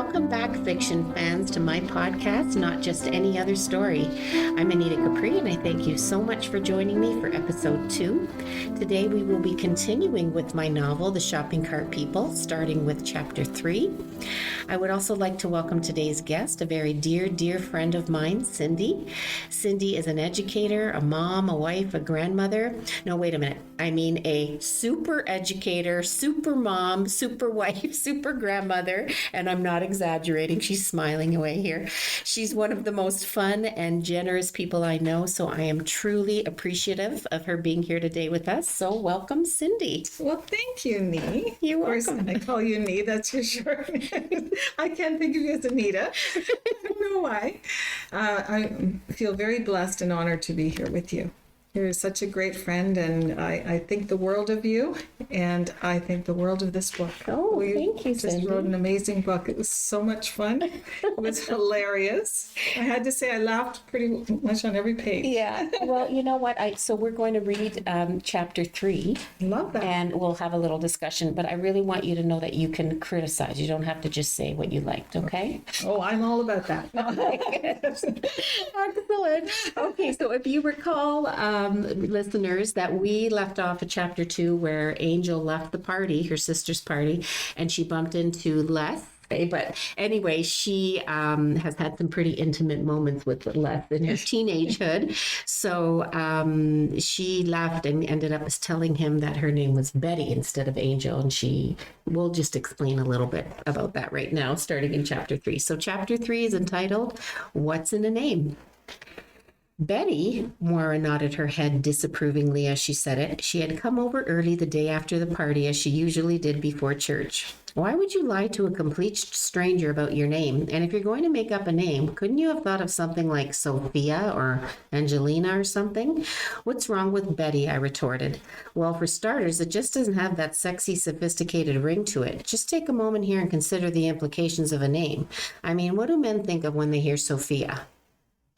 Welcome back, fiction fans, to my podcast, Not Just Any Other Story. I'm Anita Capri, and I thank you so much for joining me for episode 2. Today we will be continuing with my novel, The Shopping Cart People, starting with chapter 3. I would also like to welcome today's guest, a very dear friend of mine, Cindy. Cindy is an educator, a mom, a wife, a grandmother. No, wait a minute. I mean a super educator, super mom, super wife, super grandmother, and I'm not exaggerating. She's smiling away here. She's one of the most fun and generous people I know, so I am truly appreciative of her being here today with us. So welcome, Cindy. Well, thank you, Nee. You're welcome. Of course, I call you Nee. That's your short name. I can't think of you as Anita. I don't know why. I feel very blessed and honored to be here with you. You're such a great friend, and I think the world of you, and I think the world of this book. Oh, thank you, Cindy. Just wrote an amazing book. It was so much fun. It was hilarious. I had to say I laughed pretty much on every page. Yeah. Well, you know what? So we're going to read chapter 3. Love that. And we'll have a little discussion, but I really want you to know that you can criticize. You don't have to just say what you liked, okay? Oh, I'm all about that. Excellent. Okay, so if you recall, listeners, that we left off at chapter 2 where Angel left the party, her sister's party, and she bumped into Les. But anyway, she has had some pretty intimate moments with Les in her teenagehood. So she left and ended up telling him that her name was Betty instead of Angel. And we'll just explain a little bit about that right now, starting in chapter 3. So chapter 3 is entitled, What's in a Name? Betty, Moira nodded her head disapprovingly as she said it. She had come over early the day after the party, as she usually did before church. Why would you lie to a complete stranger about your name? And if you're going to make up a name, couldn't you have thought of something like Sophia or Angelina or something? What's wrong with Betty? I retorted. Well, for starters, it just doesn't have that sexy, sophisticated ring to it. Just take a moment here and consider the implications of a name. I mean, what do men think of when they hear Sophia?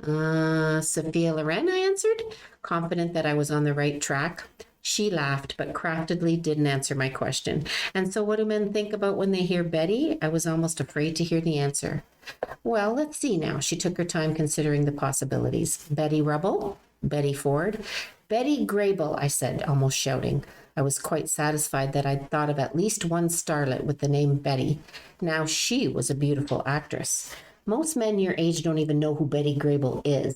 Sophia Loren, I answered, confident that I was on the right track. She laughed, but craftily didn't answer my question. And so what do men think about when they hear Betty? I was almost afraid to hear the answer. Well, let's see now. She took her time considering the possibilities. Betty Rubble? Betty Ford? Betty Grable, I said, almost shouting. I was quite satisfied that I'd thought of at least one starlet with the name Betty. Now she was a beautiful actress. Most men your age don't even know who Betty Grable is,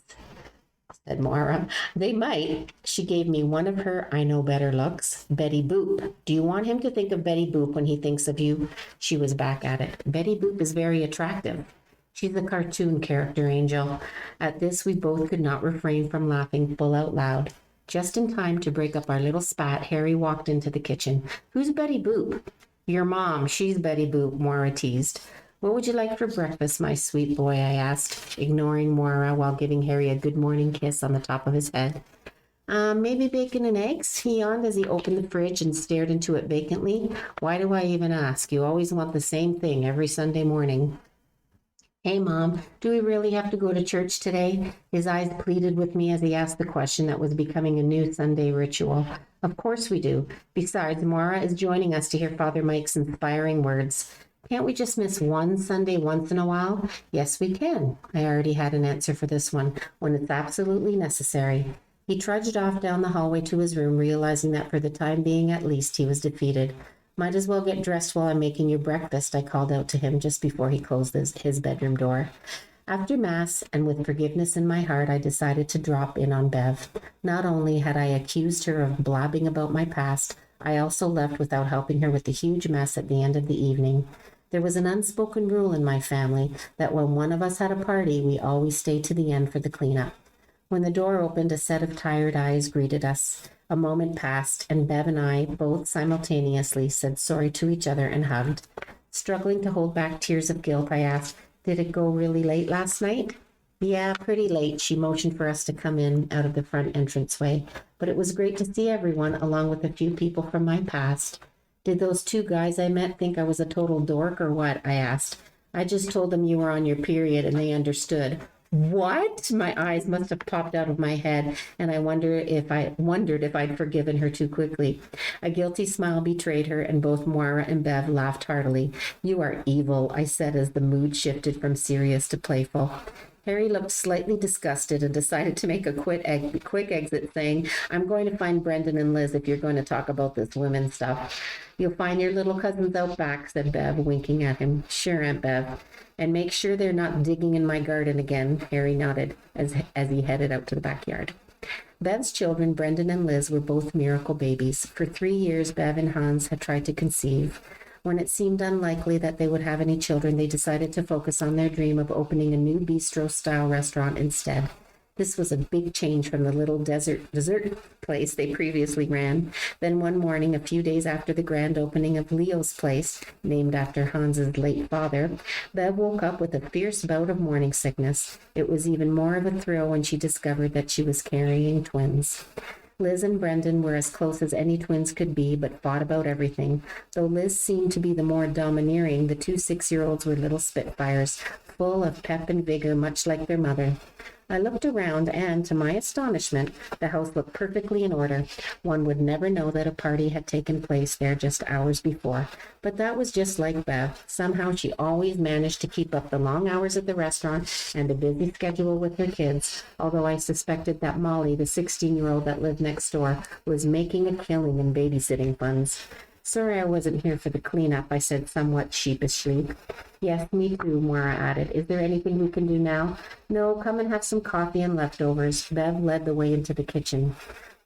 said Moira. They might. She gave me one of her I know better looks. Betty Boop. Do you want him to think of Betty Boop when he thinks of you? She was back at it. Betty Boop is very attractive. She's a cartoon character, Angel. At this, we both could not refrain from laughing full out loud. Just in time to break up our little spat, Harry walked into the kitchen. Who's Betty Boop? Your mom. She's Betty Boop, Moira teased. What would you like for breakfast, my sweet boy? I asked, ignoring Moira while giving Harry a good morning kiss on the top of his head. Maybe bacon and eggs? He yawned as he opened the fridge and stared into it vacantly. Why do I even ask? You always want the same thing every Sunday morning. Hey, Mom, do we really have to go to church today? His eyes pleaded with me as he asked the question that was becoming a new Sunday ritual. Of course we do. Besides, Moira is joining us to hear Father Mike's inspiring words. Can't we just miss one Sunday once in a while? Yes, we can. I already had an answer for this one, when it's absolutely necessary. He trudged off down the hallway to his room, realizing that for the time being at least he was defeated. Might as well get dressed while I'm making you breakfast, I called out to him just before he closed his bedroom door. After Mass, and with forgiveness in my heart, I decided to drop in on Bev. Not only had I accused her of blabbing about my past, I also left without helping her with the huge mess at the end of the evening. There was an unspoken rule in my family that when one of us had a party, we always stayed to the end for the cleanup. When the door opened, a set of tired eyes greeted us. A moment passed, and Bev and I, both simultaneously, said sorry to each other and hugged. Struggling to hold back tears of guilt, I asked, Did it go really late last night? Yeah, pretty late. She motioned for us to come in out of the front entranceway. But it was great to see everyone, along with a few people from my past. Did those 2 guys I met think I was a total dork or what? I asked. I just told them you were on your period and they understood. What? My eyes must have popped out of my head, and I wondered if I'd forgiven her too quickly. A guilty smile betrayed her, and both Moira and Bev laughed heartily. You are evil, I said as the mood shifted from serious to playful. Harry looked slightly disgusted and decided to make a quick exit, saying, I'm going to find Brendan and Liz if you're going to talk about this women stuff. You'll find your little cousins out back, said Bev, winking at him. Sure, Aunt Bev. And make sure they're not digging in my garden again, Harry nodded as he headed out to the backyard. Bev's children, Brendan and Liz, were both miracle babies. For 3 years, Bev and Hans had tried to conceive. When it seemed unlikely that they would have any children, they decided to focus on their dream of opening a new bistro-style restaurant instead. This was a big change from the little dessert place they previously ran. Then one morning, a few days after the grand opening of Leo's place, named after Hans's late father, Bev woke up with a fierce bout of morning sickness. It was even more of a thrill when she discovered that she was carrying twins. Liz and Brendan were as close as any twins could be, but fought about everything. Though Liz seemed to be the more domineering, the two 6-year-olds were little spitfires, full of pep and vigor, much like their mother. I looked around and, to my astonishment, the house looked perfectly in order. One would never know that a party had taken place there just hours before. But that was just like Bev. Somehow she always managed to keep up the long hours at the restaurant and a busy schedule with her kids, although I suspected that Molly, the 16-year-old that lived next door, was making a killing in babysitting funds. Sorry I wasn't here for the cleanup, I said somewhat sheepishly. Yes, me too, Moira added. Is there anything we can do now? No, come and have some coffee and leftovers. Bev led the way into the kitchen.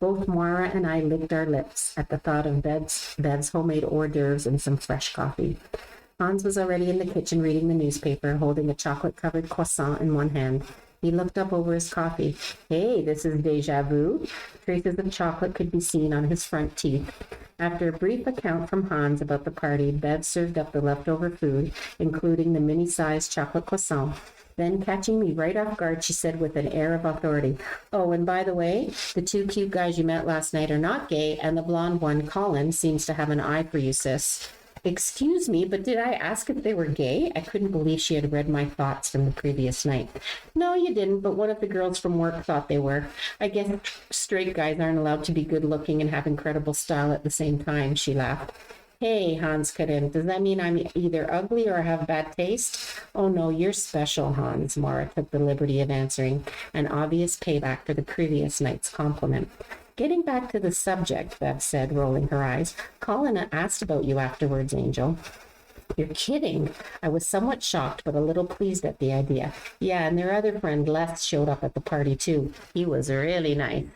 Both Moira and I licked our lips at the thought of Bev's homemade hors d'oeuvres and some fresh coffee. Hans was already in the kitchen reading the newspaper, holding a chocolate-covered croissant in one hand. He looked up over his coffee. Hey, this is déjà vu. Traces of chocolate could be seen on his front teeth. After a brief account from Hans about the party, Bev served up the leftover food, including the mini-sized chocolate croissant. Then, catching me right off guard, she said with an air of authority, Oh, and by the way, the 2 cute guys you met last night are not gay, and the blonde one, Colin, seems to have an eye for you, sis. Excuse me, but did I ask if they were gay? I couldn't believe she had read my thoughts from the previous night. No, you didn't, but one of the girls from work thought they were. I guess straight guys aren't allowed to be good looking and have incredible style at the same time, she laughed. Hey, Hans cut in. Does that mean I'm either ugly or have bad taste? Oh no, you're special, Hans, Moira took the liberty of answering, an obvious payback for the previous night's compliment. Getting back to the subject, Bev said, rolling her eyes. Colin asked about you afterwards, Angel. You're kidding. I was somewhat shocked, but a little pleased at the idea. Yeah, and their other friend, Les, showed up at the party, too. He was really nice.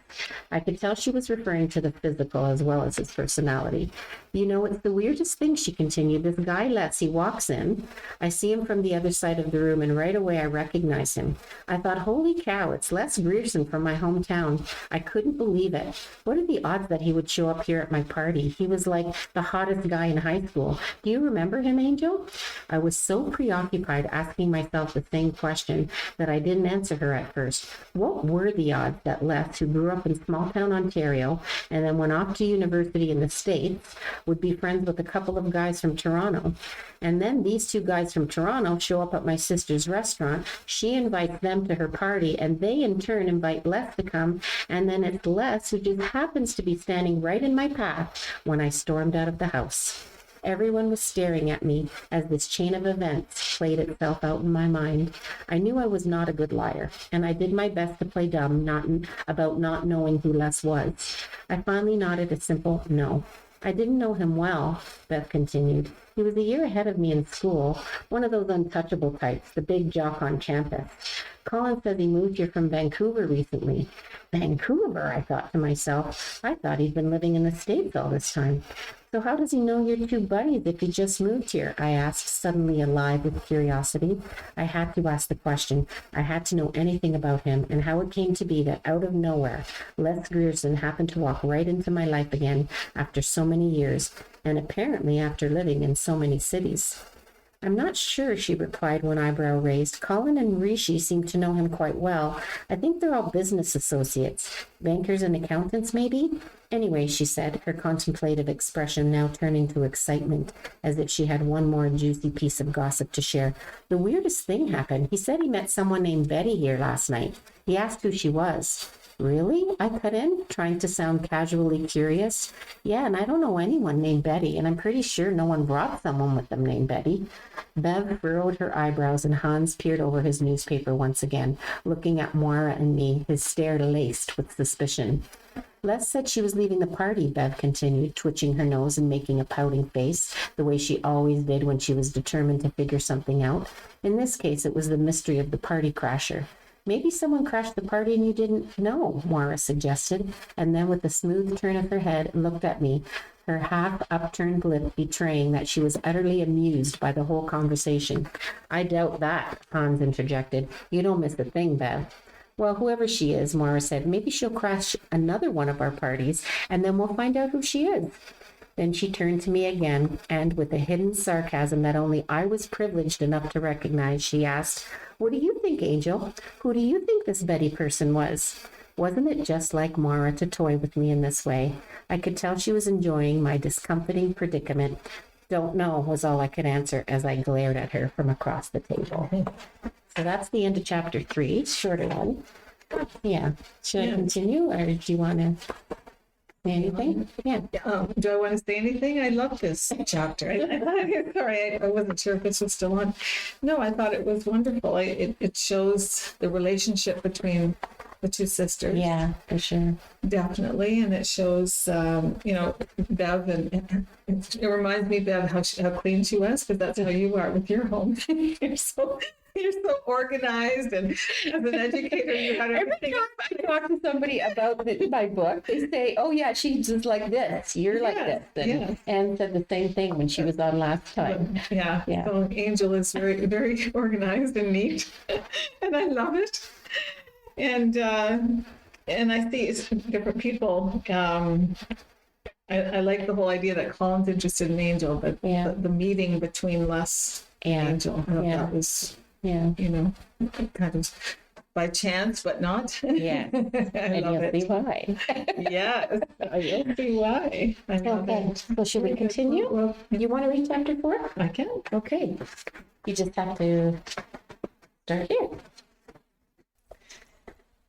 I could tell she was referring to the physical as well as his personality. You know, it's the weirdest thing, she continued. This guy, Les, he walks in. I see him from the other side of the room, and right away I recognize him. I thought, holy cow, it's Les Grierson from my hometown. I couldn't believe it. What are the odds that he would show up here at my party? He was like the hottest guy in high school. Do you remember him, Angel? I was so preoccupied asking myself the same question that I didn't answer her at first. What were the odds that Les, who grew up in small-town Ontario and then went off to university in the States, would be friends with a couple of guys from Toronto? And then these 2 guys from Toronto show up at my sister's restaurant. She invites them to her party, and they in turn invite Les to come, and then it's Les who just happens to be standing right in my path when I stormed out of the house. Everyone was staring at me as this chain of events played itself out in my mind. I knew I was not a good liar, and I did my best to play dumb about not knowing who Les was. I finally nodded a simple no. I didn't know him well, Beth continued. He was a year ahead of me in school, one of those untouchable types, the big jock on campus. Colin says he moved here from Vancouver recently. Vancouver, I thought to myself. I thought he'd been living in the States all this time. So how does he know you're 2 buddies if he just moved here? I asked, suddenly alive with curiosity. I had to ask the question. I had to know anything about him and how it came to be that out of nowhere, Les Grierson happened to walk right into my life again after so many years, and apparently after living in so many cities. I'm not sure, she replied, one eyebrow raised. Colin and Rishi seem to know him quite well. I think they're all business associates. Bankers and accountants, maybe? Anyway, she said, her contemplative expression now turning to excitement, as if she had one more juicy piece of gossip to share. The weirdest thing happened. He said he met someone named Betty here last night. He asked who she was. Really? I cut in, trying to sound casually curious. Yeah, and I don't know anyone named Betty, and I'm pretty sure no one brought someone with them named Betty. Bev furrowed her eyebrows, and Hans peered over his newspaper once again, looking at Moira and me, his stare laced with suspicion. Les said she was leaving the party, Bev continued, twitching her nose and making a pouting face, the way she always did when she was determined to figure something out. In this case, it was the mystery of the party crasher. Maybe someone crashed the party and you didn't know, Moira suggested, and then with a smooth turn of her head, looked at me, her half-upturned lip betraying that she was utterly amused by the whole conversation. I doubt that, Hans interjected. You don't miss a thing, Bev. Well, whoever she is, Moira said, maybe she'll crash another one of our parties, and then we'll find out who she is. Then she turned to me again, and with a hidden sarcasm that only I was privileged enough to recognize, she asked, What do you think, Angel? Who do you think this Betty person was? Wasn't it just like Moira to toy with me in this way? I could tell she was enjoying my discomfiting predicament. Don't know was all I could answer as I glared at her from across the table. So that's the end of chapter 3, shorter one. Yeah. Should I continue, or do you want to say anything? Yeah. Do I want to say anything? I love this chapter. Sorry, I wasn't sure if this was still on. No, I thought it was wonderful. It shows the relationship between the two sisters. Yeah, for sure. Definitely. And it shows, Bev, and it reminds me, Bev, how clean she was, because that's how you are with your home. You're so organized, and as an educator, you had everything. I talk to somebody about my book, they say, "Oh yeah, she's just like this. You're like this," and said the same thing when she was on last time. Yeah. So Angel is very, very organized and neat, and I love it. And I see it's different people. I like the whole idea that Colin's interested in Angel, but the meeting between Les and Angel, I thought that was. Yeah, kind of by chance, but not. Yeah, and you'll see why. Yes, you'll see why. I love it. Well, should we continue? Well, you want to read chapter 4? I can. Okay. You just have to start here.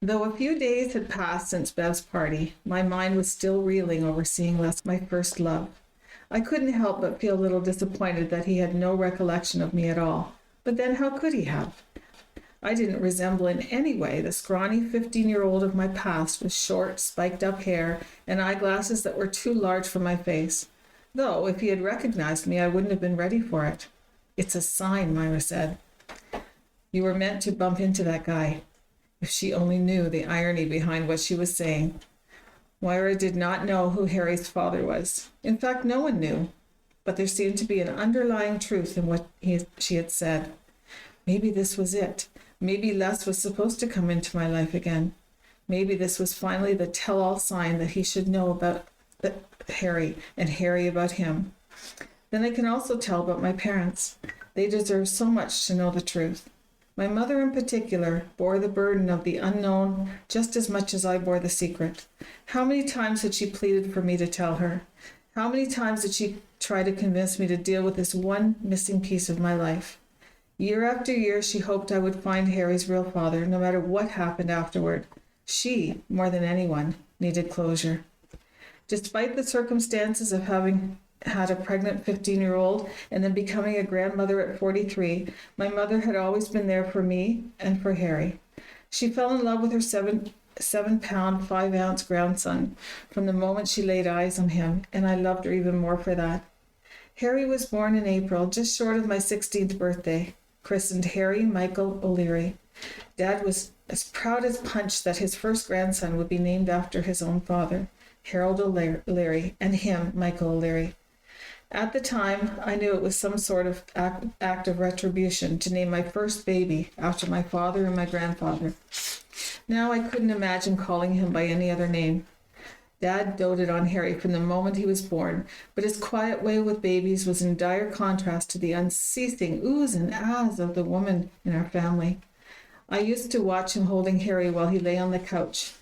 Though a few days had passed since Bev's party, my mind was still reeling over seeing Les, my first love. I couldn't help but feel a little disappointed that he had no recollection of me at all. But then how could he have? I didn't resemble in any way the scrawny 15-year-old of my past with short, spiked-up hair and eyeglasses that were too large for my face. Though, if he had recognized me, I wouldn't have been ready for it. It's a sign, Myra said. You were meant to bump into that guy. If she only knew the irony behind what she was saying. Myra did not know who Harry's father was. In fact, no one knew. But there seemed to be an underlying truth in what she had said. Maybe this was it. Maybe Les was supposed to come into my life again. Maybe this was finally the tell-all sign that he should know about Harry and Harry about him. Then I can also tell about my parents. They deserve so much to know the truth. My mother in particular bore the burden of the unknown just as much as I bore the secret. How many times had she pleaded for me to tell her? How many times did she try to convince me to deal with this one missing piece of my life? Year after year, she hoped I would find Harry's real father, no matter what happened afterward. She, more than anyone, needed closure. Despite the circumstances of having had a pregnant 15-year-old and then becoming a grandmother at 43, my mother had always been there for me and for Harry. She fell in love with her 7-pound, 5-ounce grandson from the moment she laid eyes on him, and I loved her even more for that. Harry was born in April, just short of my 16th birthday, christened Harry Michael O'Leary. Dad was as proud as punch that his first grandson would be named after his own father, Harold O'Leary, and him, Michael O'Leary. At the time, I knew it was some sort of act of retribution to name my first baby after my father and my grandfather. Now I couldn't imagine calling him by any other name. Dad doted on Harry from the moment he was born, but his quiet way with babies was in dire contrast to the unceasing oohs and ahs of the woman in our family. I used to watch him holding Harry while he lay on the couch,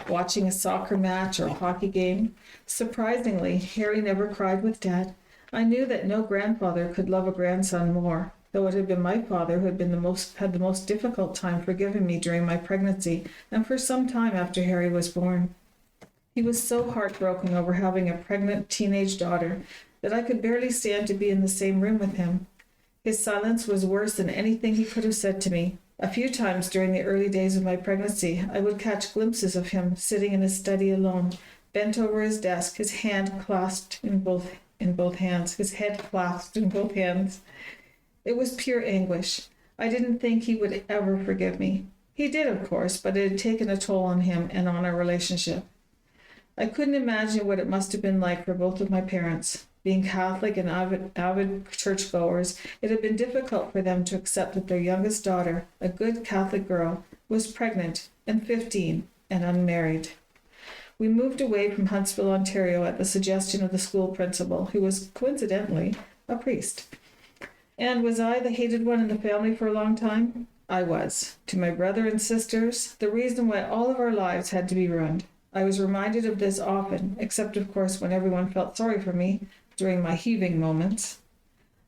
watching a soccer match or a hockey game. Surprisingly, Harry never cried with Dad. I knew that no grandfather could love a grandson more, though it had been my father who had the most difficult time forgiving me during my pregnancy and for some time after Harry was born. He was so heartbroken over having a pregnant teenage daughter that I could barely stand to be in the same room with him. His silence was worse than anything he could have said to me. A few times during the early days of my pregnancy, I would catch glimpses of him sitting in his study alone, bent over his desk, his head clasped in both hands. It was pure anguish. I didn't think he would ever forgive me. He did, of course, but it had taken a toll on him and on our relationship. I couldn't imagine what it must have been like for both of my parents. Being Catholic and avid churchgoers, it had been difficult for them to accept that their youngest daughter, a good Catholic girl, was pregnant and 15 and unmarried. We moved away from Huntsville, Ontario at the suggestion of the school principal, who was, coincidentally, a priest. And was I the hated one in the family for a long time? I was. To my brother and sisters, the reason why all of our lives had to be ruined. I was reminded of this often, except of course when everyone felt sorry for me during my heaving moments.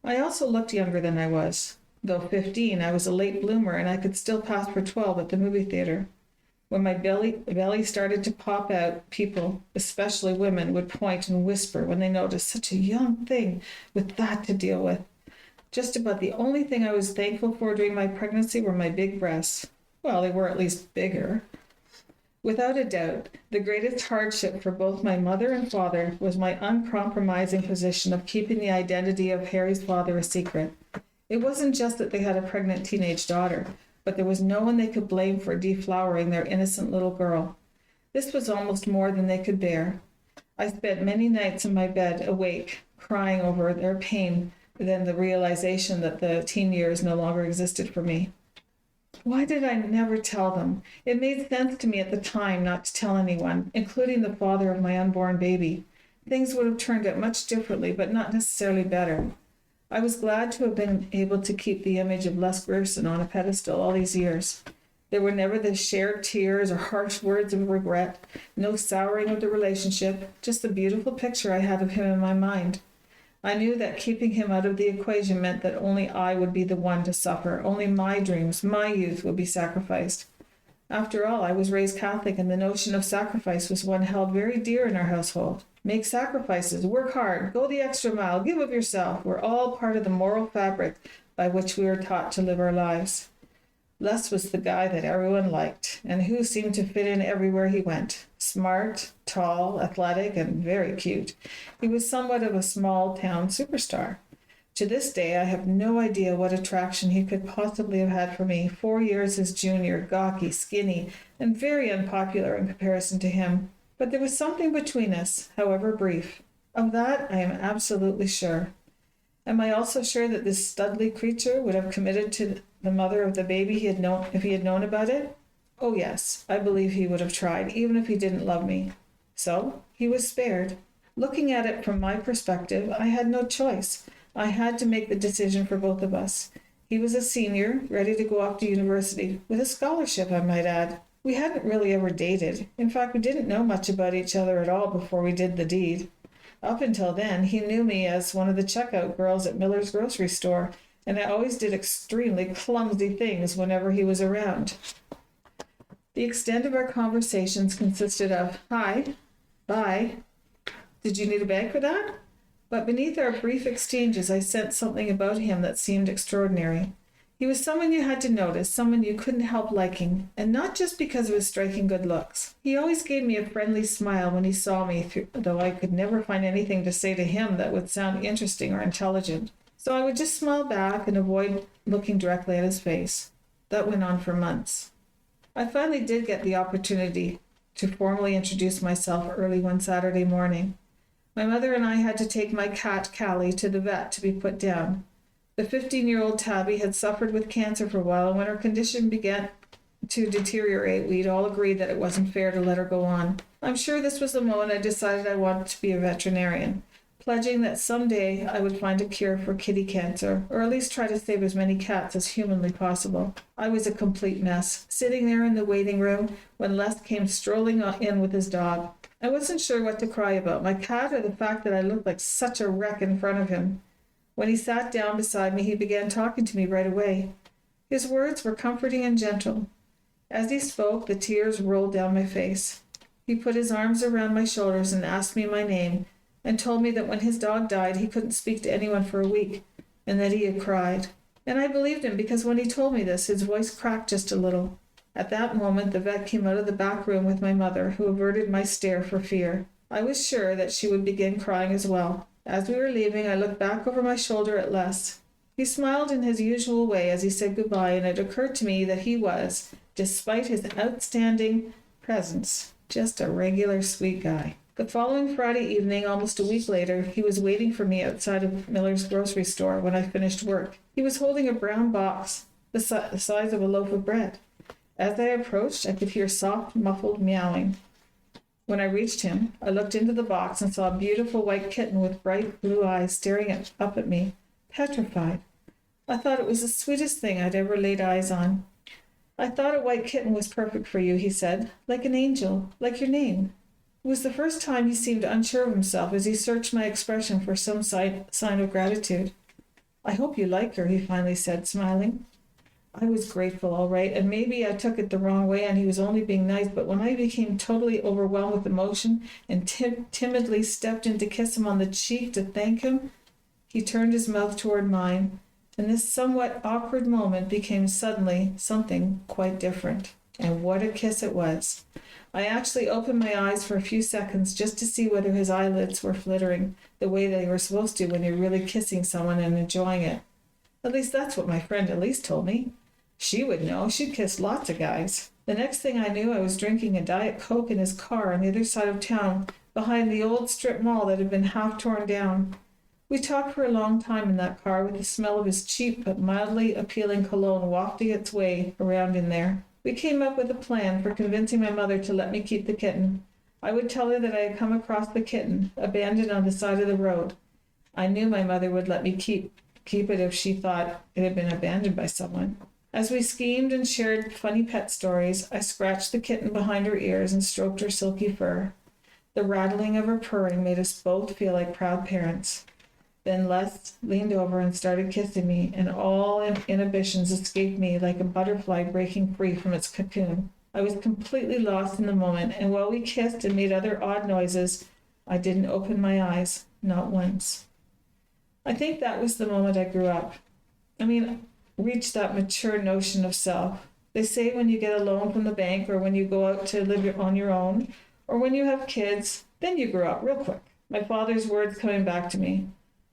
I also looked younger than I was. Though 15, I was a late bloomer and I could still pass for 12 at the movie theater. When my belly started to pop out, people, especially women, would point and whisper when they noticed such a young thing with that to deal with. Just about the only thing I was thankful for during my pregnancy were my big breasts. Well, they were at least bigger. Without a doubt, the greatest hardship for both my mother and father was my uncompromising position of keeping the identity of Harry's father a secret. It wasn't just that they had a pregnant teenage daughter, but there was no one they could blame for deflowering their innocent little girl. This was almost more than they could bear. I spent many nights in my bed awake, crying over their pain, then the realization that the teen years no longer existed for me. Why did I never tell them? It made sense to me at the time not to tell anyone, including the father of my unborn baby. Things would have turned out much differently, but not necessarily better. I was glad to have been able to keep the image of Les Grierson on a pedestal all these years. There were never the shared tears or harsh words of regret, no souring of the relationship, just the beautiful picture I had of him in my mind. I knew that keeping him out of the equation meant that only I would be the one to suffer. Only my dreams, my youth would be sacrificed. After all, I was raised Catholic, and the notion of sacrifice was one held very dear in our household. Make sacrifices, work hard, go the extra mile, give of yourself were all part of the moral fabric by which we were taught to live our lives. Les was the guy that everyone liked, and who seemed to fit in everywhere he went. Smart, tall, athletic, and very cute. He was somewhat of a small-town superstar. To this day, I have no idea what attraction he could possibly have had for me, 4 years his junior, gawky, skinny, and very unpopular in comparison to him. But there was something between us, however brief. Of that, I am absolutely sure. Am I also sure that this studly creature would have committed to the mother of the baby if he had known about it? Oh yes, I believe he would have tried, even if he didn't love me. So, he was spared. Looking at it from my perspective, I had no choice. I had to make the decision for both of us. He was a senior, ready to go off to university, with a scholarship, I might add. We hadn't really ever dated. In fact, we didn't know much about each other at all before we did the deed. Up until then, he knew me as one of the checkout girls at Miller's grocery store, and I always did extremely clumsy things whenever he was around. The extent of our conversations consisted of, "Hi, bye, did you need a bag for that?" But beneath our brief exchanges, I sensed something about him that seemed extraordinary. He was someone you had to notice, someone you couldn't help liking, and not just because of his striking good looks. He always gave me a friendly smile when he saw me, though I could never find anything to say to him that would sound interesting or intelligent. So I would just smile back and avoid looking directly at his face. That went on for months. I finally did get the opportunity to formally introduce myself early one Saturday morning. My mother and I had to take my cat, Callie, to the vet to be put down. The 15-year-old tabby had suffered with cancer for a while, and when her condition began to deteriorate, we'd all agreed that it wasn't fair to let her go on. I'm sure this was the moment I decided I wanted to be a veterinarian, pledging that someday I would find a cure for kitty cancer, or at least try to save as many cats as humanly possible. I was a complete mess, sitting there in the waiting room when Les came strolling in with his dog. I wasn't sure what to cry about, my cat or the fact that I looked like such a wreck in front of him. When he sat down beside me, he began talking to me right away. His words were comforting and gentle. As he spoke, the tears rolled down my face. He put his arms around my shoulders and asked me my name, and told me that when his dog died, he couldn't speak to anyone for a week, and that he had cried. And I believed him, because when he told me this, his voice cracked just a little. At that moment, the vet came out of the back room with my mother, who averted my stare for fear. I was sure that she would begin crying as well. As we were leaving, I looked back over my shoulder at Les. He smiled in his usual way as he said goodbye, and it occurred to me that he was, despite his outstanding presence, just a regular sweet guy. The following Friday evening, almost a week later, he was waiting for me outside of Miller's grocery store when I finished work. He was holding a brown box the size of a loaf of bread. As I approached, I could hear soft, muffled meowing. When I reached him, I looked into the box and saw a beautiful white kitten with bright blue eyes staring up at me, petrified. I thought it was the sweetest thing I'd ever laid eyes on. I thought a white kitten was perfect for you, he said, like an angel, like your name. It was the first time he seemed unsure of himself as he searched my expression for some sign of gratitude. I hope you like her, he finally said, smiling. I was grateful, all right, and maybe I took it the wrong way and he was only being nice, but when I became totally overwhelmed with emotion and timidly stepped in to kiss him on the cheek to thank him, he turned his mouth toward mine, and this somewhat awkward moment became suddenly something quite different. And what a kiss it was. I actually opened my eyes for a few seconds just to see whether his eyelids were flittering the way they were supposed to when you're really kissing someone and enjoying it. At least that's what my friend Elise told me. She would know. She'd kissed lots of guys. The next thing I knew, I was drinking a Diet Coke in his car on the other side of town, behind the old strip mall that had been half torn down. We talked for a long time in that car, with the smell of his cheap but mildly appealing cologne wafting its way around in there. We came up with a plan for convincing my mother to let me keep the kitten. I would tell her that I had come across the kitten, abandoned on the side of the road. I knew my mother would let me keep it if she thought it had been abandoned by someone. As we schemed and shared funny pet stories, I scratched the kitten behind her ears and stroked her silky fur. The rattling of her purring made us both feel like proud parents. Then Les leaned over and started kissing me, and all inhibitions escaped me like a butterfly breaking free from its cocoon. I was completely lost in the moment, and while we kissed and made other odd noises, I didn't open my eyes, not once. I think that was the moment I grew up. Reached that mature notion of self. They say when you get a loan from the bank, or when you go out to live on your own, or when you have kids, then you grow up real quick. My father's words coming back to me.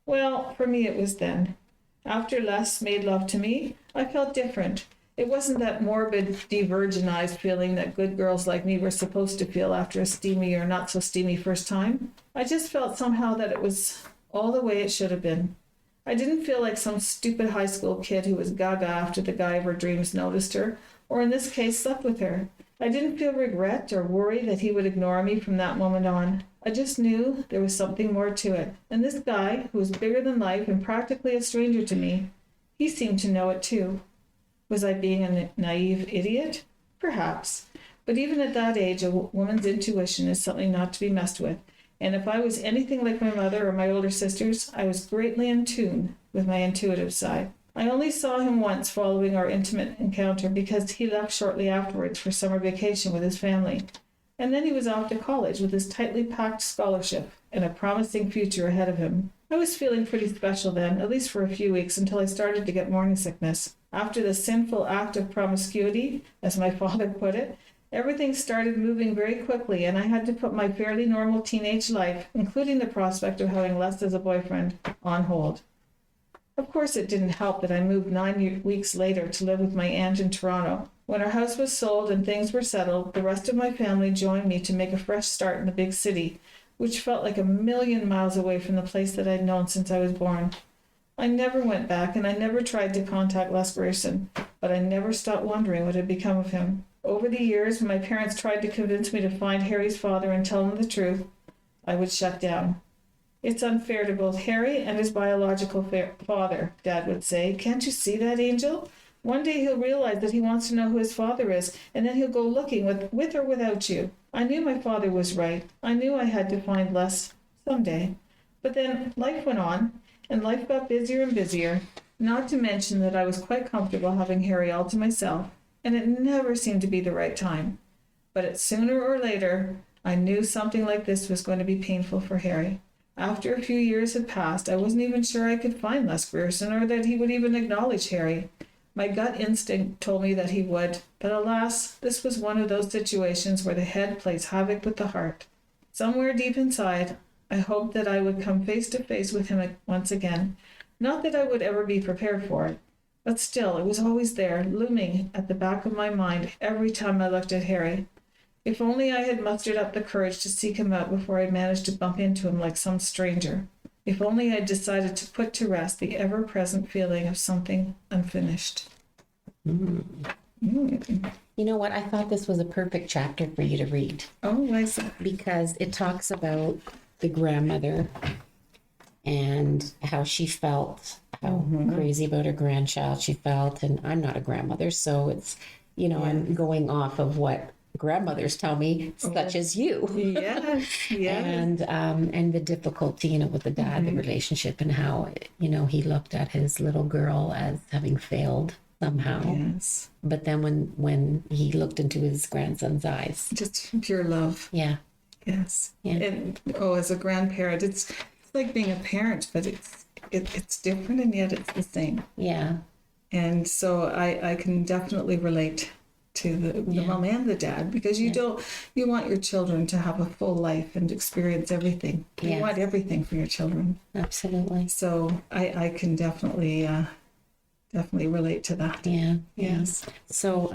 Well, for me it was then. After Les made love to me, I felt different. It wasn't that morbid, de-virginized feeling that good girls like me were supposed to feel after a steamy or not so steamy first time. I just felt somehow that it was all the way it should have been. I didn't feel like some stupid high school kid who was gaga after the guy of her dreams noticed her, or in this case slept with her. I didn't feel regret or worry that he would ignore me from that moment on. I just knew there was something more to it. And this guy, who was bigger than life and practically a stranger to me, he seemed to know it too. Was I being a naive idiot? Perhaps. But even at that age, a woman's intuition is something not to be messed with. And if I was anything like my mother or my older sisters, I was greatly in tune with my intuitive side. I only saw him once following our intimate encounter because he left shortly afterwards for summer vacation with his family. And then he was off to college with his tightly packed scholarship and a promising future ahead of him. I was feeling pretty special then, at least for a few weeks, until I started to get morning sickness. After the sinful act of promiscuity, as my father put it, everything started moving very quickly, and I had to put my fairly normal teenage life, including the prospect of having Les as a boyfriend, on hold. Of course, it didn't help that I moved 9 weeks later to live with my aunt in Toronto. When our house was sold and things were settled, the rest of my family joined me to make a fresh start in the big city, which felt like a million miles away from the place that I'd known since I was born. I never went back, and I never tried to contact Les Grierson, but I never stopped wondering what had become of him. Over the years, when my parents tried to convince me to find Harry's father and tell him the truth, I would shut down. It's unfair to both Harry and his biological father, Dad would say. Can't you see that, Angel? One day he'll realize that he wants to know who his father is, and then he'll go looking with or without you. I knew my father was right. I knew I had to find Les someday. But then life went on, and life got busier and busier, not to mention that I was quite comfortable having Harry all to myself, and it never seemed to be the right time. But sooner or later, I knew something like this was going to be painful for Harry. After a few years had passed, I wasn't even sure I could find Les Grierson or that he would even acknowledge Harry. My gut instinct told me that he would, but alas, this was one of those situations where the head plays havoc with the heart. Somewhere deep inside, I hoped that I would come face to face with him once again. Not that I would ever be prepared for it, but still, it was always there, looming at the back of my mind every time I looked at Harry. If only I had mustered up the courage to seek him out before I managed to bump into him like some stranger. If only I had decided to put to rest the ever-present feeling of something unfinished. You know what? I thought this was a perfect chapter for you to read. Oh, why is that? Because it talks about the grandmother and how she felt, how crazy about her grandchild she felt. And I'm not a grandmother, so it's, I'm going off of what grandmothers tell me, such as you. Yes, yes. And the difficulty, with the dad, the relationship, and how, he looked at his little girl as having failed somehow. Yes. But then when he looked into his grandson's eyes. Just pure love. Yeah. Yes. Yeah. And as a grandparent, it's like being a parent, but it's different and yet it's the same. Yeah. And so I can definitely relate to the mom and the dad, because you want your children to have a full life and experience everything. You want everything for your children. Absolutely. So I can definitely relate to that. Yeah. Yes. So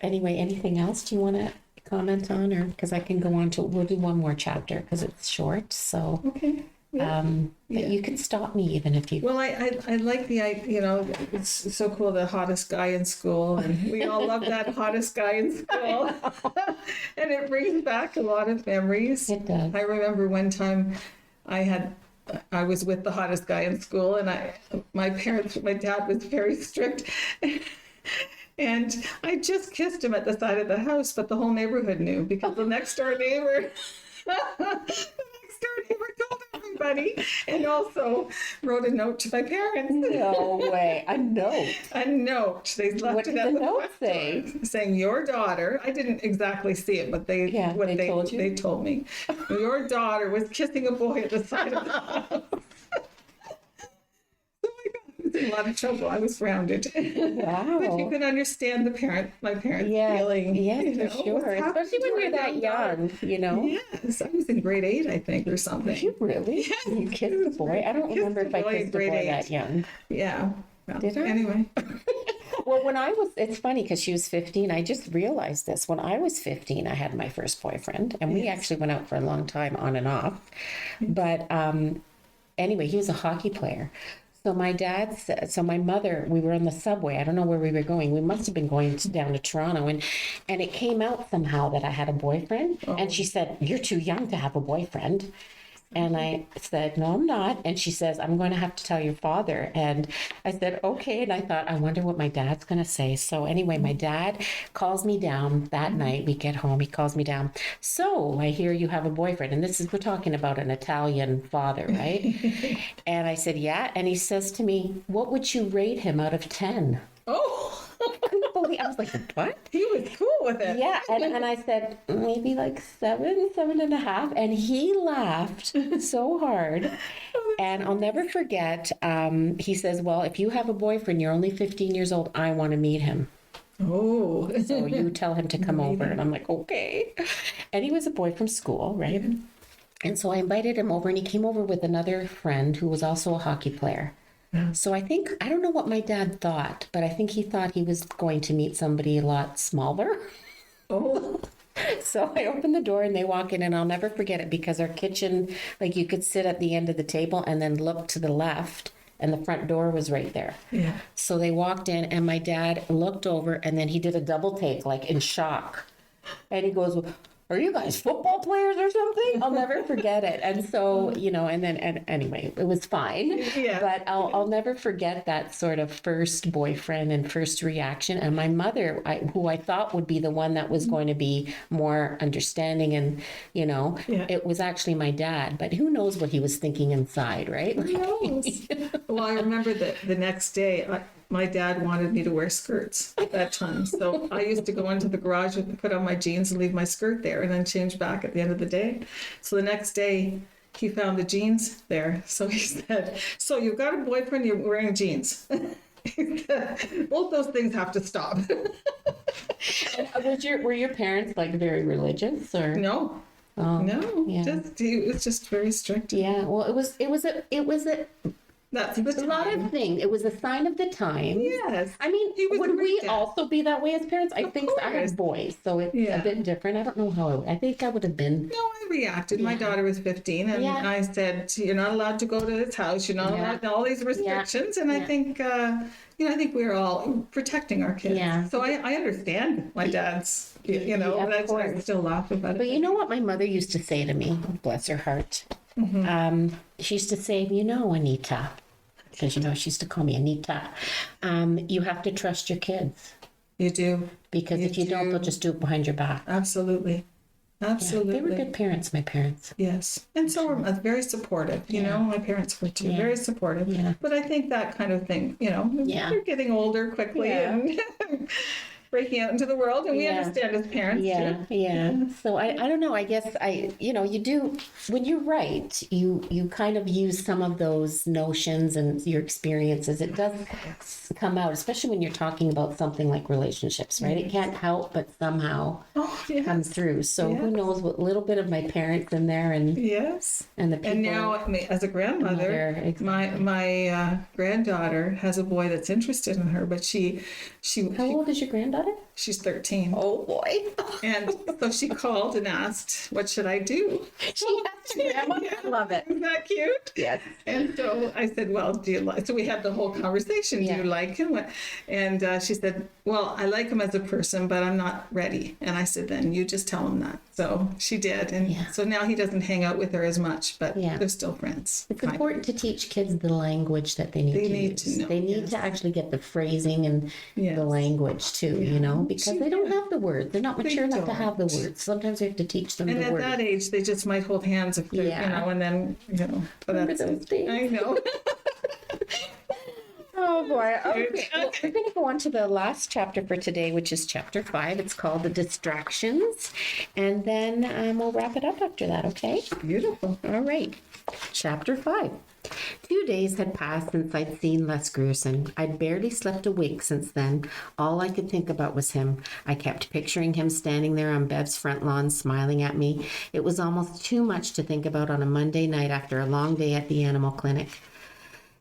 anyway, anything else do you want to comment on, or because I can go on to, we'll do one more chapter because it's short. So Okay. Yeah. But you can stop me even if you. Well, I like it's so cool, the hottest guy in school, and we all love that hottest guy in school. And it brings back a lot of memories. It does. I remember one time I was with the hottest guy in school, and my dad was very strict. And I just kissed him at the side of the house, but the whole neighborhood knew, because the next door neighbor told everybody, and also wrote a note to my parents. No way. A note. A note. They left What it did at the the note front say? door, saying, your daughter, I didn't exactly see it, but they told you? They told me, your daughter was kissing a boy at the side of the house. In a lot of trouble. I was grounded. Wow. But you can understand my parents feeling. Yes, for sure. Especially when you're that young, Yes, I was in grade 8, I think, or something. Did you really? Yes. You kissed a boy? I don't remember if I kissed a boy that young. Yeah. Well, Did I? Anyway. Well, it's funny because she was 15. I just realized this. When I was 15, I had my first boyfriend, and we actually went out for a long time on and off. But anyway, he was a hockey player. So my mother, we were on the subway. I don't know where we were going. We must have been going down to Toronto. And it came out somehow that I had a boyfriend. Oh. And she said, you're too young to have a boyfriend. And I said, no, I'm not. And she says, I'm going to have to tell your father. And I said, okay. And I thought, I wonder what my dad's going to say. So anyway, my dad calls me down that night. We get home. He calls me down. So I hear you have a boyfriend. And we're talking about an Italian father, right? And I said, yeah. And he says to me, what would you rate him out of 10? Oh. I was like, what? He was cool with it. Yeah, and I said, maybe like 7.5. And he laughed so hard. And I'll never forget, he says, well, if you have a boyfriend, you're only 15 years old, I want to meet him. Oh. So you tell him to come over. And I'm like, okay. And he was a boy from school, right? Yeah. And so I invited him over, and he came over with another friend who was also a hockey player. So I don't know what my dad thought, but I think he thought he was going to meet somebody a lot smaller. Oh. So I opened the door and they walk in, and I'll never forget it because our kitchen, like you could sit at the end of the table and then look to the left and the front door was right there. Yeah. So they walked in, and my dad looked over, and then he did a double take, like in shock. And he goes, "Are you guys football players or something?" I'll never forget it. And so, and anyway, it was fine. Yeah. But I'll never forget that sort of first boyfriend and first reaction. And my mother, who I thought would be the one that was going to be more understanding, and, it was actually my dad. But who knows what he was thinking inside, right? Who knows? Well, I remember that the next day, my dad wanted me to wear skirts at that time. So I used to go into the garage and put on my jeans and leave my skirt there and then change back at the end of the day. So the next day he found the jeans there. So he said, "So you've got a boyfriend, you're wearing jeans." He said, "Both those things have to stop." Were your parents like very religious, or? No. Oh, No. yeah. He was just very strict. Yeah, well, it was a That's the a lot time. of things. It was a sign of the time. Yes. I mean, He was a would great we dad. also be that way as parents? I think I course. had boys, so it's Yeah. a bit different. I don't know how I think I would have been. No, I reacted. My daughter was 15, and Yeah. I said, "You're not allowed to go to his house. You're not Yeah. allowed all these restrictions." And I Yeah. think, I think we're all protecting our kids. Yeah. So I understand my dad's, Yeah, of but I course. still laugh about But it. you know what my mother used to say to me, bless her heart? She used to say, Anita, because she used to call me Anita, you have to trust your kids, You do. because if you don't, do. they'll just do it behind your back. Absolutely. Yeah, Absolutely. they were good parents, my parents. Yes. And so we're very supportive, my parents were too, Yeah. very supportive. Yeah. But I think that kind of thing, Yeah. they're getting older quickly Yeah. and breaking out into the world, and we Yeah. understand as parents Yeah, too. yeah. So I don't know. I guess you do, when you write, you kind of use some of those notions and your experiences. It does come out, especially when you're talking about something like relationships, right? It can't help but somehow Oh, yes. come through. So who Yes. knows what little bit of my parents in there, and Yes. the people. And now, as a grandmother, Mother, exactly. my granddaughter has a boy that's interested in her, but How old is your granddaughter? she's 13. Oh boy. And so she called and asked, "What should I do?" She has a grandma. I love it. Isn't that cute? Yes. And so I said, "Well, do you like?" So we had the whole conversation. Yeah. Do you like him? And she said, "Well, I like him as a person, but I'm not ready." And I said, "Then you just tell him that." So she did, and Yeah. so now he doesn't hang out with her as much, but Yeah. they're still friends. It's kind of. important to teach kids the language that they need They to need use. to know, They need yes. to actually get the phrasing and Yes. the language too, because they don't have the words. They're not mature enough to have the don't. words. Sometimes we have to teach them And the at words. that age, they just might hold hands if they're, Yeah. and then, but Remember that's those it. days? I know. Oh boy. Okay. Well, Okay. we're going to go on to the last chapter for today, which is chapter 5. It's called The Distractions. And then we'll wrap it up after that, okay? Beautiful. All right. Chapter 5. 2 days had passed since I'd seen Les Grierson. I'd barely slept a wink since then. All I could think about was him. I kept picturing him standing there on Bev's front lawn, smiling at me. It was almost too much to think about on a Monday night after a long day at the animal clinic.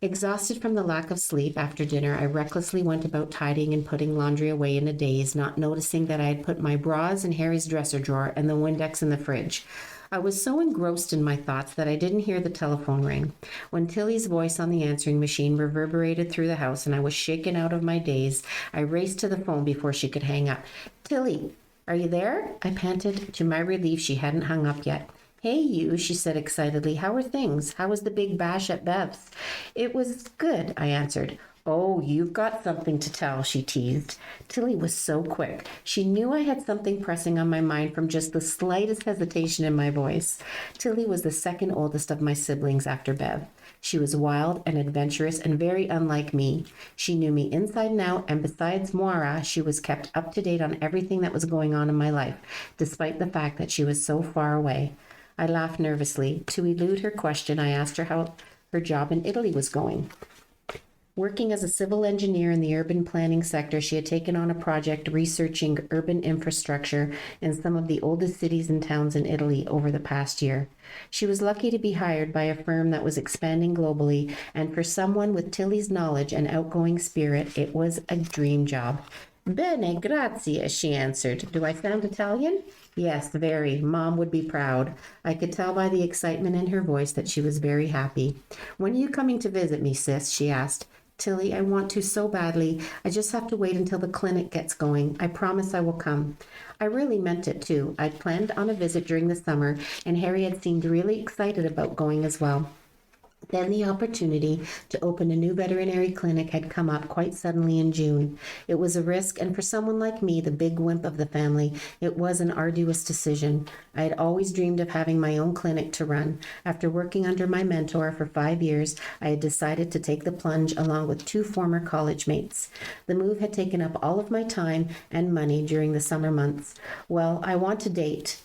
Exhausted from the lack of sleep after dinner, I recklessly went about tidying and putting laundry away in a daze, not noticing that I had put my bras in Harry's dresser drawer and the Windex in the fridge. I was so engrossed in my thoughts that I didn't hear the telephone ring. When Tilly's voice on the answering machine reverberated through the house and I was shaken out of my daze, I raced to the phone before she could hang up. "Tilly, are you there?" I panted. To my relief, she hadn't hung up yet. "Hey, you," she said excitedly. "How are things? How was the big bash at Bev's?" "It was good," I answered. "Oh, you've got something to tell," she teased. Tilly was so quick. She knew I had something pressing on my mind from just the slightest hesitation in my voice. Tilly was the second oldest of my siblings after Bev. She was wild and adventurous and very unlike me. She knew me inside and out, and besides Moira, she was kept up to date on everything that was going on in my life, despite the fact that she was so far away. I laughed nervously. To elude her question, I asked her how her job in Italy was going. Working as a civil engineer in the urban planning sector, she had taken on a project researching urban infrastructure in some of the oldest cities and towns in Italy over the past year. She was lucky to be hired by a firm that was expanding globally, and for someone with Tilly's knowledge and outgoing spirit, it was a dream job. Bene, grazie, she answered. Do I sound Italian? Yes, very. Mom would be proud. I could tell by the excitement in her voice that she was very happy. When are you coming to visit me, sis? She asked. Tilly, I want to so badly. I just have to wait until the clinic gets going. I promise I will come. I really meant it too. I'd planned on a visit during the summer, and Harry had seemed really excited about going as well. Then the opportunity to open a new veterinary clinic had come up quite suddenly in June. It was a risk, and for someone like me, the big wimp of the family, it was an arduous decision. I had always dreamed of having my own clinic to run. After working under my mentor for 5 years, I had decided to take the plunge along with 2 former college mates. The move had taken up all of my time and money during the summer months. Well, I want to date.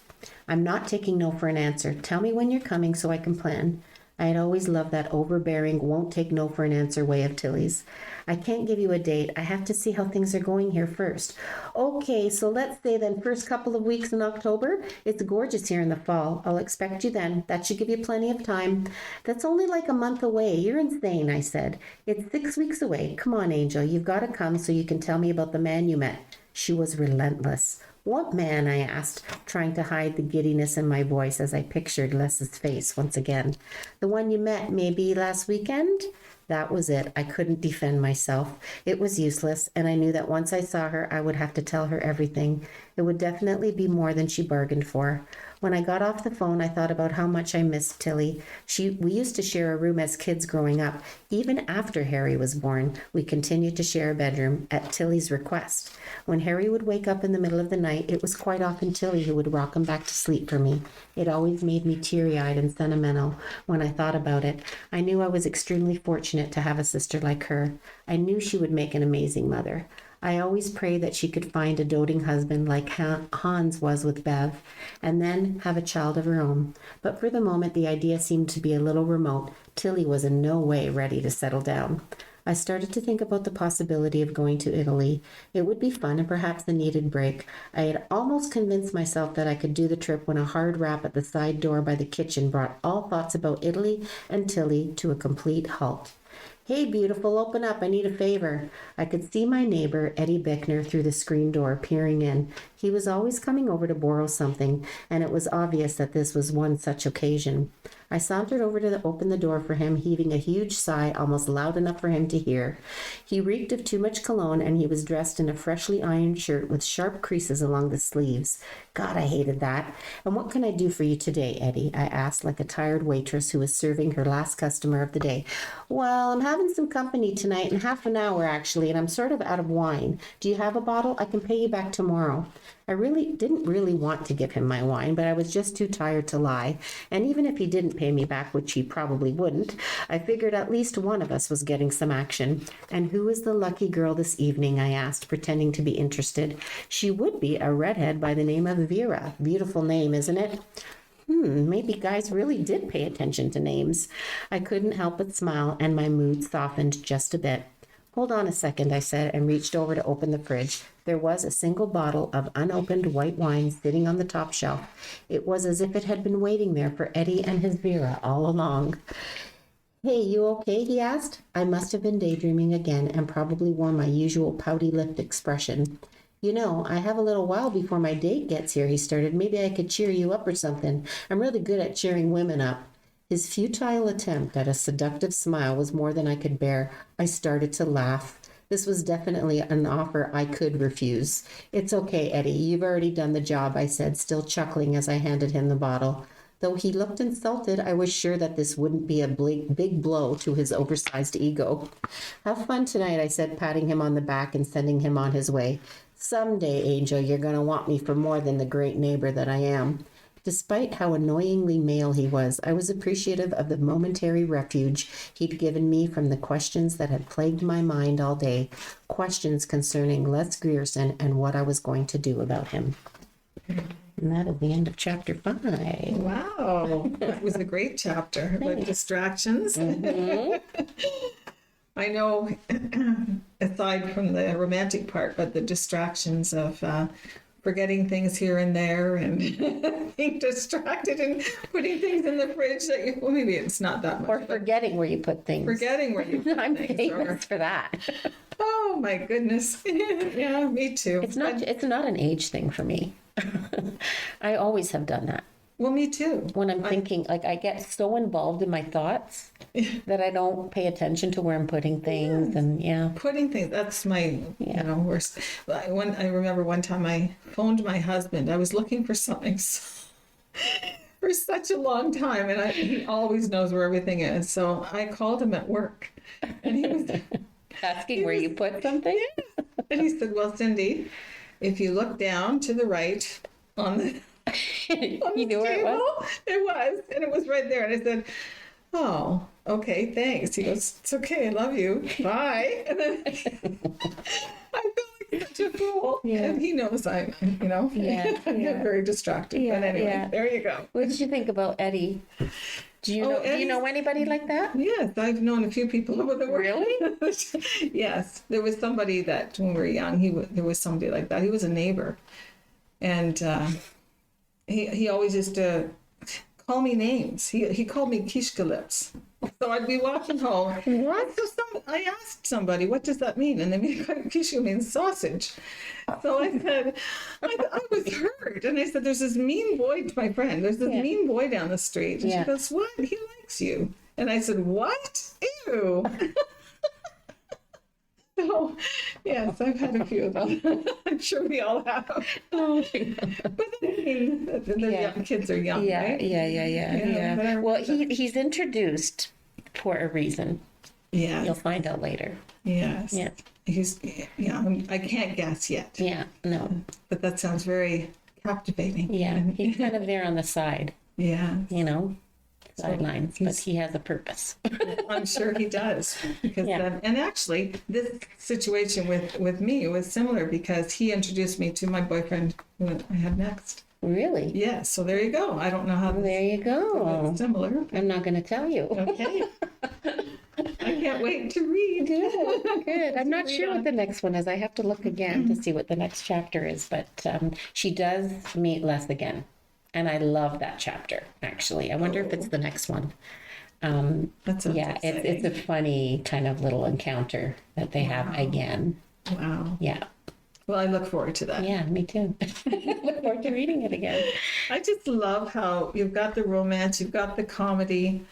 I'm not taking no for an answer. Tell me when you're coming so I can plan. I had always loved that overbearing, won't take no for an answer way of Tilly's. I can't give you a date. I have to see how things are going here first. Okay, so let's say then first couple of weeks in October. It's gorgeous here in the fall. I'll expect you then. That should give you plenty of time. That's only like a month away. You're insane, I said. It's 6 weeks away. Come on, Angel. You've got to come so you can tell me about the man you met. She was relentless. What man? I asked, trying to hide the giddiness in my voice as I pictured Les's face once again. The one you met maybe last weekend? That was it. I couldn't defend myself. It was useless, and I knew that once I saw her, I would have to tell her everything. It would definitely be more than she bargained for. When I got off the phone, I thought about how much I missed Tilly. We used to share a room as kids growing up. Even after Harry was born, we continued to share a bedroom at Tilly's request. When Harry would wake up in the middle of the night, it was quite often Tilly who would rock him back to sleep for me. It always made me teary-eyed and sentimental when I thought about it. I knew I was extremely fortunate to have a sister like her. I knew she would make an amazing mother. I always prayed that she could find a doting husband like Hans was with Bev, and then have a child of her own. But for the moment, the idea seemed to be a little remote. Tilly was in no way ready to settle down. I started to think about the possibility of going to Italy. It would be fun and perhaps a needed break. I had almost convinced myself that I could do the trip when a hard rap at the side door by the kitchen brought all thoughts about Italy and Tilly to a complete halt. Hey, beautiful, open up. I need a favor. I could see my neighbor, Eddie Bickner, through the screen door, peering in. He was always coming over to borrow something, and it was obvious that this was one such occasion. I sauntered over to open the door for him, heaving a huge sigh almost loud enough for him to hear. He reeked of too much cologne, and he was dressed in a freshly ironed shirt with sharp creases along the sleeves. God, I hated that. And what can I do for you today, Eddie? I asked like a tired waitress who was serving her last customer of the day. Well, I'm having some company tonight in half an hour, actually, and I'm sort of out of wine. Do you have a bottle? I can pay you back tomorrow. I didn't really want to give him my wine, but I was just too tired to lie. And even if he didn't pay me back, which he probably wouldn't, I figured at least one of us was getting some action. And who is the lucky girl this evening? I asked, pretending to be interested. She would be a redhead by the name of Vera. Beautiful name, isn't it? Maybe guys really did pay attention to names. I couldn't help but smile, and my mood softened just a bit. Hold on a second, I said, and reached over to open the fridge. There was a single bottle of unopened white wine sitting on the top shelf. It was as if it had been waiting there for Eddie and his Vera all along. Hey, you okay? He asked. I must have been daydreaming again and probably wore my usual pouty-lipped expression. You know, I have a little while before my date gets here, he started. Maybe I could cheer you up or something. I'm really good at cheering women up. His futile attempt at a seductive smile was more than I could bear. I started to laugh. This was definitely an offer I could refuse. It's okay, Eddie. You've already done the job, I said, still chuckling as I handed him the bottle. Though he looked insulted, I was sure that this wouldn't be a big blow to his oversized ego. Have fun tonight, I said, patting him on the back and sending him on his way. Someday, Angel, you're going to want me for more than the great neighbor that I am. Despite how annoyingly male he was, I was appreciative of the momentary refuge he'd given me from the questions that had plagued my mind all day, questions concerning Les Grierson and what I was going to do about him. And that is the end of chapter 5. Wow, that was a great chapter about distractions. I know, aside from the romantic part, but the distractions of forgetting things here and there and being distracted and putting things in the fridge that you, well, maybe it's not that much. Or forgetting where you put things. Forgetting where you put I'm things. famous for that. Oh my goodness. Yeah, me too. It's not an age thing for me. I always have done that. Well, me too. When I'm thinking, like, I get so involved in my thoughts that I don't pay attention to where I'm putting things. And yeah. Putting things, that's my, you know, worst. I remember one time I phoned my husband. I was looking for something for such a long time, and he always knows where everything is. So I called him at work, and he was Asking where you put something? and he said, well, Cindy, if you look down to the right on the You knew where it was? It was, and it was right there. And I said, oh, okay, thanks. He goes, it's okay, I love you. Bye. And then I felt like such a fool. Yeah. And he knows I'm, you know, Yeah, I get very distracted. Yeah, But anyway, yeah. there you go. What did you think about Eddie? Do you know anybody like that? Yes, I've known a few people over the world. Really? Yes, there was somebody that when we were young, there was somebody like that. He was a neighbor, and he always used to call me names. He called me Kishka lips. So I'd be walking home. What? So I asked somebody, what does that mean? And they mean Kishka means sausage. So I said, I was hurt. And I said, there's this mean boy, my friend. There's this mean boy down the street. And she goes, what? He likes you. And I said, what? Ew. So, yes, I've had a few of them. I'm sure we all have. But I mean, young kids are young, right? Yeah. Well, he's introduced for a reason. Yeah. You'll find out later. Yes. Yeah. I can't guess yet. Yeah, no. But that sounds very captivating. Yeah, he's kind of there on the side, Yeah. you know, sidelines, but he has a purpose. I'm sure he does. Because Yeah. and actually, this situation with me was similar because he introduced me to my boyfriend who I had next. Really? Yeah, so there you go. I don't know how There you go. it's similar. I'm not going to tell you. Okay. I can't wait to read. Good. I'm not sure what the next one is. I have to look again to see what the next chapter is, but she does meet Les again. And I love that chapter, actually. I wonder if it's the next one. That sounds Yeah, it's a funny kind of little encounter that they have again. Wow. Yeah. Well, I look forward to that. Yeah, me too. Look forward to reading it again. I just love how you've got the romance, you've got the comedy,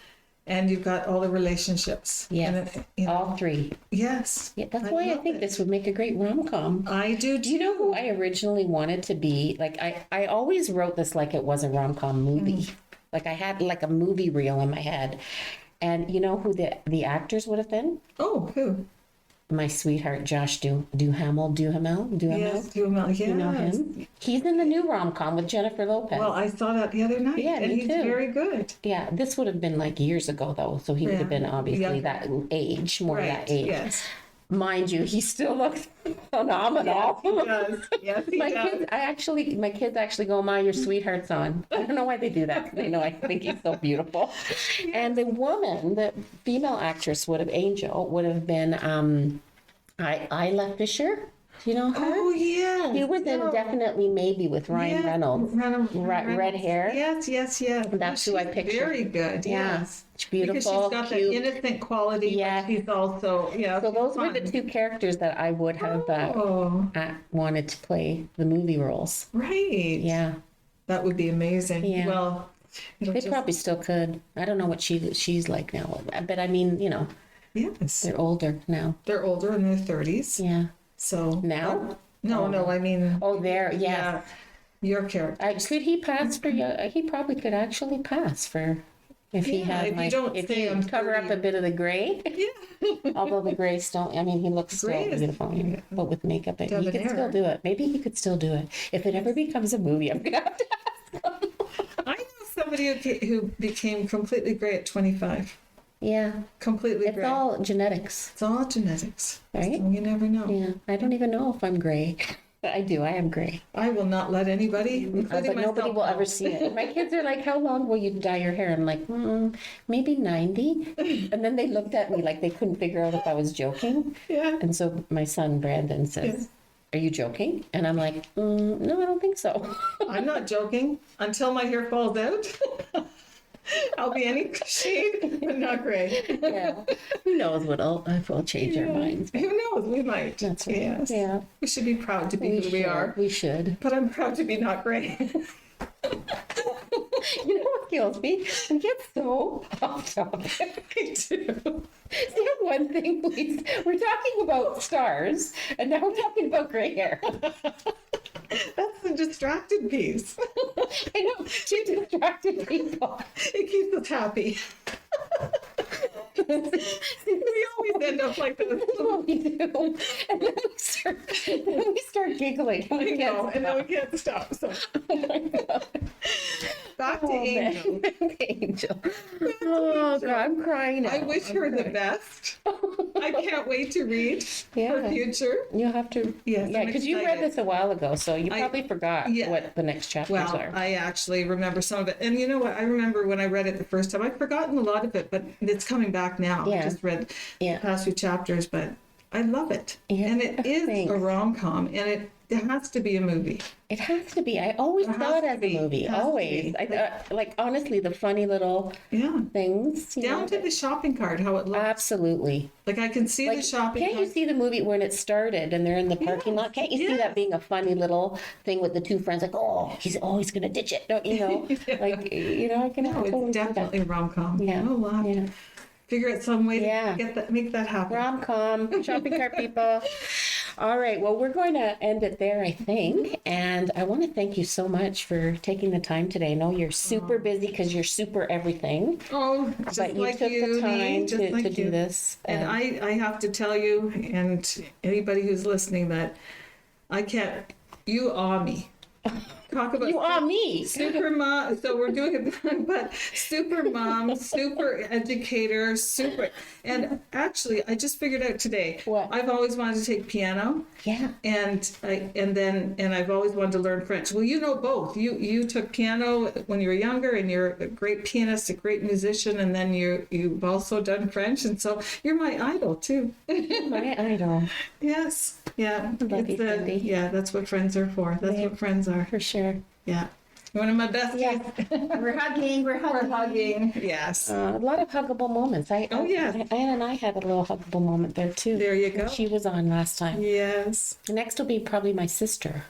and you've got all the relationships. Yeah, And it, all three. yes. Yeah, that's why I love think it. this would make a great rom-com. I do. Do you know who I originally wanted to be? Like, I always wrote this like it was a rom-com movie. Like, I had like a movie reel in my head. And you know who the actors would have been? Oh, who? My sweetheart, Josh Duhamel. Yes, Duhamel. Yes. You know him? He's in the new rom-com with Jennifer Lopez. Well, I saw that the other night. Yeah, and me he's too. very good. Yeah, this would have been like years ago though, so he would have been obviously Younger. that age, more Right. that age. Yes. Mind you, he still looks phenomenal. He does. Yes, he My does. kids actually go, "Ma, your sweetheart's on." I don't know why they do that. They know I think he's so beautiful. And the female actress would have been Isla Fisher. Do you know her? Oh, yeah. He was in Definitely Maybe with Ryan Reynolds. Red hair. Yes. That's who I She's pictured. Very good. Yeah. Yes. She's beautiful, Because she's got cute. that innocent quality. Yeah. But she's also, So those were the two characters that I would have wanted to play the movie roles. Right. Yeah, That would be amazing. Yeah. Well, they probably still could. I don't know what she's like now, but I mean, you know, yes. they're older now. They're older in their 30s. Yeah. So Now? No, I mean, Oh, there. Yeah. your character. Could he pass for? He probably could actually pass for. If he Yeah, had if you like, don't if say you I'm cover up 30. a bit of the gray, Yeah. although the grays don't. I mean, he looks so Gray is- beautiful, but with makeup, he could Debonair. still do it. Maybe he could still do it if it ever becomes a movie. I'm gonna have to. I know somebody who became completely gray at 25. Yeah, Completely it's gray. all genetics, It's all genetics. right? So you never know. Yeah, I don't even know if I'm gray. I do. I am gray. I will not let anybody, including But nobody myself, will know. ever see it. My kids are like, "How long will you dye your hair?" I'm like, maybe 90. And then they looked at me like they couldn't figure out if I was joking. Yeah. And so my son Brandon says, are you joking? And I'm like, no, I don't think so. I'm not joking. Until my hair falls out, I'll be any shade, but not gray. Yeah. Who knows we'll change our minds. Who knows? We might. That's right. Yes. Yeah. We should be proud to be who we are. We should. But I'm proud to be not gray. You know what kills me? We get so off topic. I do. See, one thing, please. We're talking about stars, and now we're talking about gray hair. That's the distracted piece. I know, two distracted people. It keeps us happy. We always end up like this. That's what we do. And then we start giggling. I know, and then we can't stop. So Oh my God. back to Angel. Angel. Oh God, I'm crying now. I wish her the best. I can't wait to read her Yeah. future. You'll have to. Yes, Yeah, I'm because you read excited. this a while ago, so you I- probably forgot yeah. what the next chapters Well, are. I actually remember some of it. And you know what? I remember when I read it the first time. I'd forgotten a lot of it, but it's coming back now. Yeah. I just read Yeah. the past few chapters, but I love it. Yeah, And it is thanks. a rom-com, and it has to be a movie. It has to be. I always It has thought to as a be. movie. It has to Always. be. Like honestly, the funny little Yeah. things. you Down know, to the shopping cart, how it looks. Absolutely. Like I can see Like, the shopping can't you cart. see the movie when it started and they're in the parking Yes, lot? Can't you see yes. that being a funny little thing with the two friends? Like, he's gonna ditch it, don't you know? Yeah. Like, I can No, totally it's see that. definitely a rom-com. Yeah. Oh, we'll have to Yeah. figure out some way Yeah. to make that happen. Rom-com, shopping cart people. All right, well, we're going to end it there, I think. And I want to thank you so much for taking the time today. I know you're super busy because you're super everything, Oh, just but you like took you, the time Lee, just to like do you. this. And I have to tell you, and anybody who's listening, that I can't, you awe me. Talk about You are me. super mom. So we're doing it, but super mom, super educator, super. And actually, I just figured out today. What? I've always wanted to take piano, Yeah. and I've always wanted to learn French. Well, you know both. You took piano when you were younger, and you're a great pianist, a great musician, and then you've also done French, and so you're my idol too. My idol, Yes. Yeah. love you, Cindy. Yeah, that's what friends are for. That's Yeah. what friends are. for sure. Yeah. One of my besties. Yeah. We're hugging. We're hugging. Yes. A lot of huggable moments. Oh, yeah. Anne and I had a little huggable moment there too. There you go. She was on last time. Yes. Next will be probably my sister.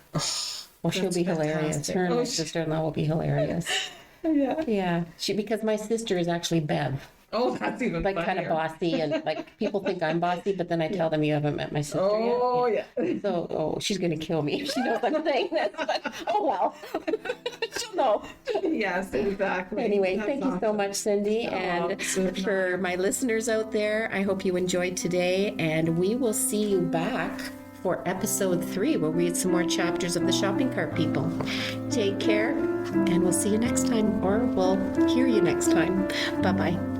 Well, she'll That's be hilarious. fantastic. Her and Oh, my she- sister-in-law will be hilarious. Yeah. Yeah, because my sister is actually Bev, Oh, that's even like kind of funnier. bossy, and like people think I'm bossy, but then I tell them you haven't met my sister Oh, yet. yeah. So, she's gonna kill me if she knows I'm saying this. But oh well, she'll know. Yes, exactly. Anyway, That's thank you so awesome. much, Cindy. Oh, And so for my listeners out there, I hope you enjoyed today. And we will see you back for episode 3, where we read some more chapters of the Shopping Cart People. Take care, and we'll see you next time, or we'll hear you next time. Bye-bye.